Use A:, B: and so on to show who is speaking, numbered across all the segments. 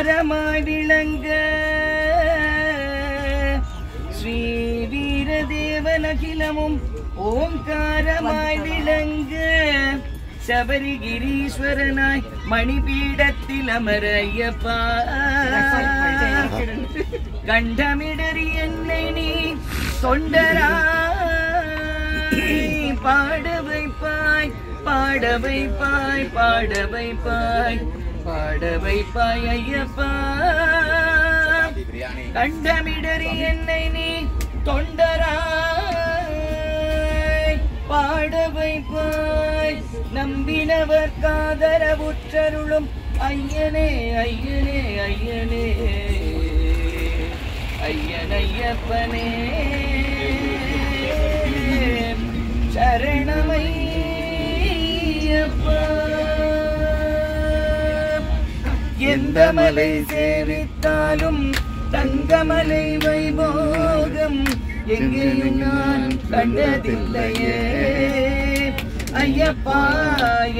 A: விளங்க ஸ்ரீ வீரதேவன் அகிலமும் ஓங்காரமாய் விளங்க சபரிகிரீஸ்வரனாய் மணிபீடத்தில் அமர ஐயப்பா கண்டமிடறி என்னை நீ தொண்டராய் பாட வைப்பாய் பாட வைப்பாய் பாட வைப்பாய் பாட வைப்பாய் ஐயப்பா கண்டமிடறி என்னை நீ தொண்டராய் பாட வைப்பாய் நம்பினவர் காதரவுற்றருளும் ஐயனே ஐயனே ஐயனே ஐயன் ஐயப்பனே சரணமையப்பா எந்த மலை சேவித்தாலும் தங்கமலை வைபோகம் எங்கேயும் நான் கண்டதில்லையே ஐயப்பா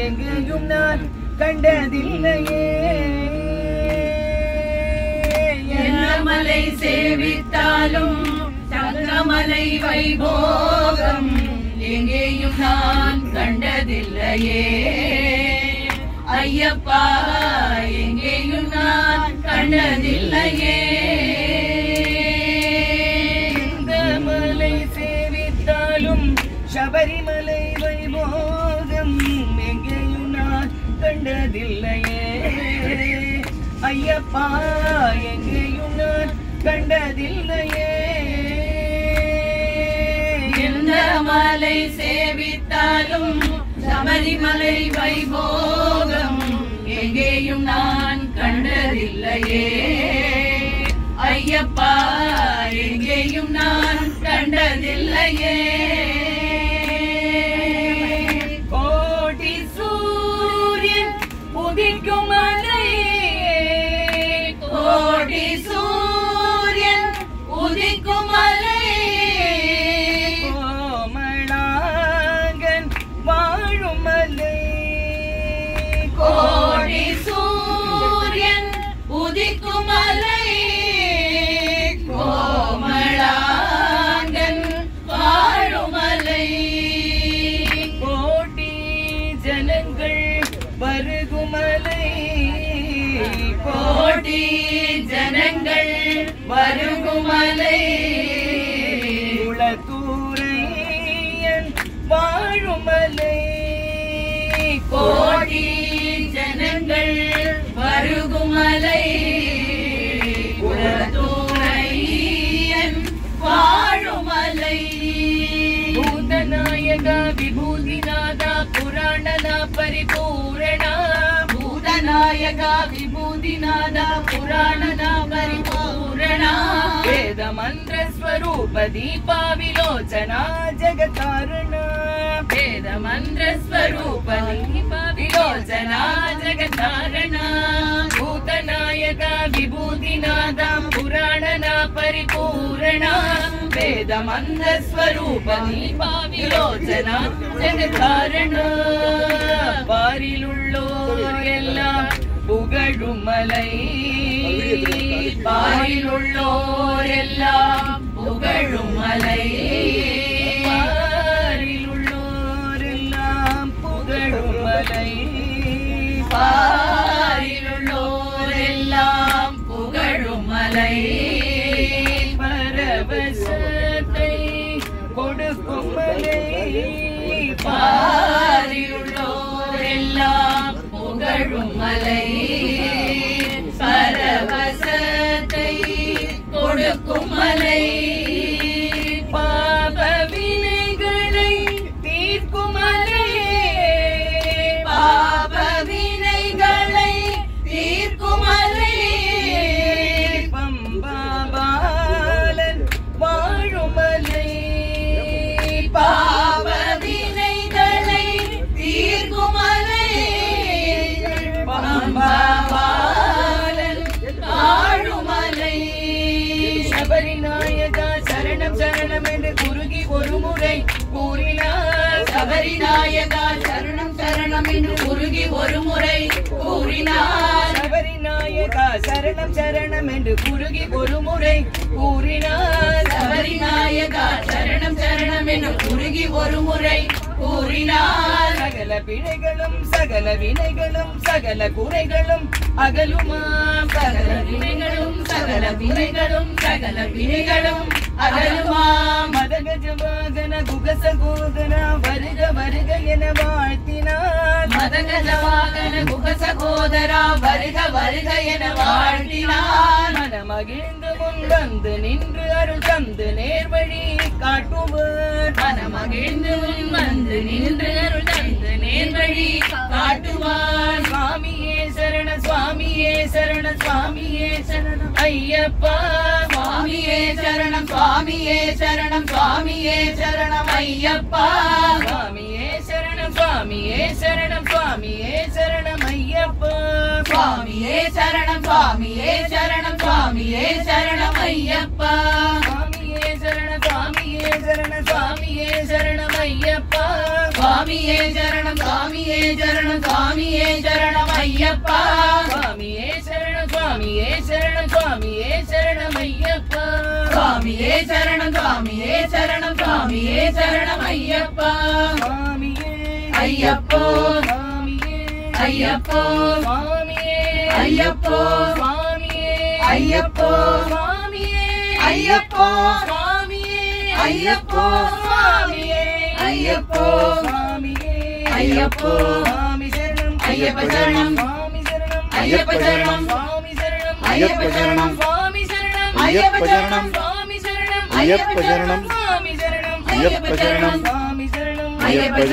A: எங்கேயும் நான் கண்டதில்லையே
B: எந்த மலை சேவித்தாலும் தங்கமலை வைபோகம் எங்கேயும் நான் கண்டதில்லையே ஐயப்பா எங்கேயும் நான் கண்டதில்லையே
A: இந்த மலை சேவித்தாலும் சபரிமலை வைபோகம் எங்கேயும் நான் கண்டதில்லையே ஐயப்பா எங்கேயும் நான் கண்டதில்லையே
B: எந்த மலை சேவித்தாலும் சபரிமலை வைபோகம் எங்கேயும் நான் கண்டதில்லையே ஐயப்பா எங்கேயும் நான் கண்டதில்லையே
A: கோடி சூரியன் உதிக்கும் மலையே
B: கோடி சூரியன் உதிக்கும் மலையே
A: கோமளாங்கன் வாழும் மலை
B: கோடி சூரியன் உதிக்கும் மலையே கோமளாங்கன் வாழும் மலை
A: கோடி ஜனங்கள் வருகுமலை
B: கோடி ஜனங்கள் வருகுமலை
A: குளத்தூரையன் வாழுமலை
B: கோடி ஜனங்கள் வருகுமலை குலதூரையன் வாழுமலை
A: பூதநாயகா விபூதிநாதா புராணனா பரிபூரணா
B: பூதநாயகா விபூதிநாதா புராணனா பரிபூரணா
A: வேத மந்திர ஸ்வரூப தீபா விலோச்சனா ஜகதாரணா
B: வேத மந்திர ஸ்வரூப தீபா விலோச்சனா ஜகதாரணா
A: பூதநாயகா விபூதிநாதா புராணனா பரிபூரணா வேத மந்திர ஸ்வரூப தீபா விலோச்சனா ஜகதாரணா பாரிலுள்ளோர் எல்லாம் புகழும் மலை
B: பாரிலுள்ளோர் எல்லாம் புகழும் மலை
A: பாரிலுள்ளோர் எல்லாம் புகழும் மலை
B: பாரிலுள்ளோர் எல்லாம் புகழும் மலை
A: பரவசத்தை கொடுக்கும் மலை
B: பாரிலுள்ளோர் எல்லாம் புகழும் மலை பரவசத்தை கொடுக்கும் மலை
A: பாப வினைகளை தீர்க்கும் மலை
B: பாப வினைகளை தீர்க்கும் மலை
A: பம்பாபாலன் வாழும் மலை
B: பாப வினைகளை தீர்க்கும் மலை பம்பாபாலன் வாழும் மலை
A: சபரிநாயகா சரணம் சரணம் என்று குறுகி ஒரு முறை கூறினார்
B: சபரிநாயகா சரணம் சரணம் சரணம் என்று உருகி ஒரு முறை கூறினார்.
A: சபரிநாயகா சரணம் சரணம் என்று குறுகி ஒரு முறை கூறினார்.
B: சபரிநாயகா சரணம் சரணம் என்று உருகி ஒரு முறை கூறினார்.
A: சகல பிழைகளும் சகல வினைகளும் சகல குறைகளும் அகலுமாம்.
B: சகல வினைகளும் சகல வினைகளும் சகல வினைகளும் அகலுமாம்.
A: மதகஜவாகன குகசகோதரா வருக வருக என வாழ்த்தினார்.
B: மதகஜவாகன குகசகோதரா வருக வருக என வாழ்த்தினார்.
A: மனமகிழ்ந்து முன் வந்து நின்று அருள் தந்து நேர்வழி காட்டுவார்.
B: மனமகிழ்ந்து முன் வந்து நின்று அருள் தந்து நேர்வழி காட்டுவார்.
A: சுவாமியே சரண சுவாமியே சரண சுவாமியே சரணம் ஐயப்பா.
B: சுவாமியே சரணம் சுவாமியே சரணம் சுவாமியே சரணம் ஐயப்பா.
A: சுவாமியே சரணம் சுவாமியே சரணம் சுவாமியே சரணம் ஐயப்பா.
B: சுவாமியே சரணம் சுவாமியே சரணம் சுவாமியே சரணம் ஐயப்பா.
A: சுவாமியே சரண சுவாமியே சரண சுவாமியே சரணம் ஐயப்பா.
B: சுவாமியே சரணம் சுவாமியே சரணம் சுவாமியே சரணம் ஐயப்பா.
A: சுவாமியே சரண சுவாமியே சரண சுவாமியே சரணம் ஐயப்பா.
B: சுவாமியே சரணம் சுவாமியே சரணம் சுவாமியே சரணம் ஐயப்பா.
A: சுவாமியே
B: ஐயப்போ
A: சுவாமியே
B: ஐயப்போ
A: சுவாமியே
B: ஐயப்போ
A: சுவாமியே
B: ஐயப்போ
A: சுவாமியே
B: ஐயப்போ
A: சுவாமியே
B: ஐயப்போ
A: சுவாமியே
B: ஐயப்போ
A: சுவாமியே
B: ஐயப்போ
A: சுவாமி சரணம்
B: ஐயப்ப சரணம்
A: சுவாமி சரணம்
B: ஐயப்ப சரணம்
A: சுவாமி சரணம்
B: ஐயப்ப சரணம்
A: சுவாமி சரணம்
B: ஐயப்ப சரணம்
A: சுவாமி சரணம்
B: ஐயப்ப சரணம்
A: சுவாமி சரணம்
B: ஐயப்ப சரணம்
A: சுவாமி சரணம்
B: ஐயப்ப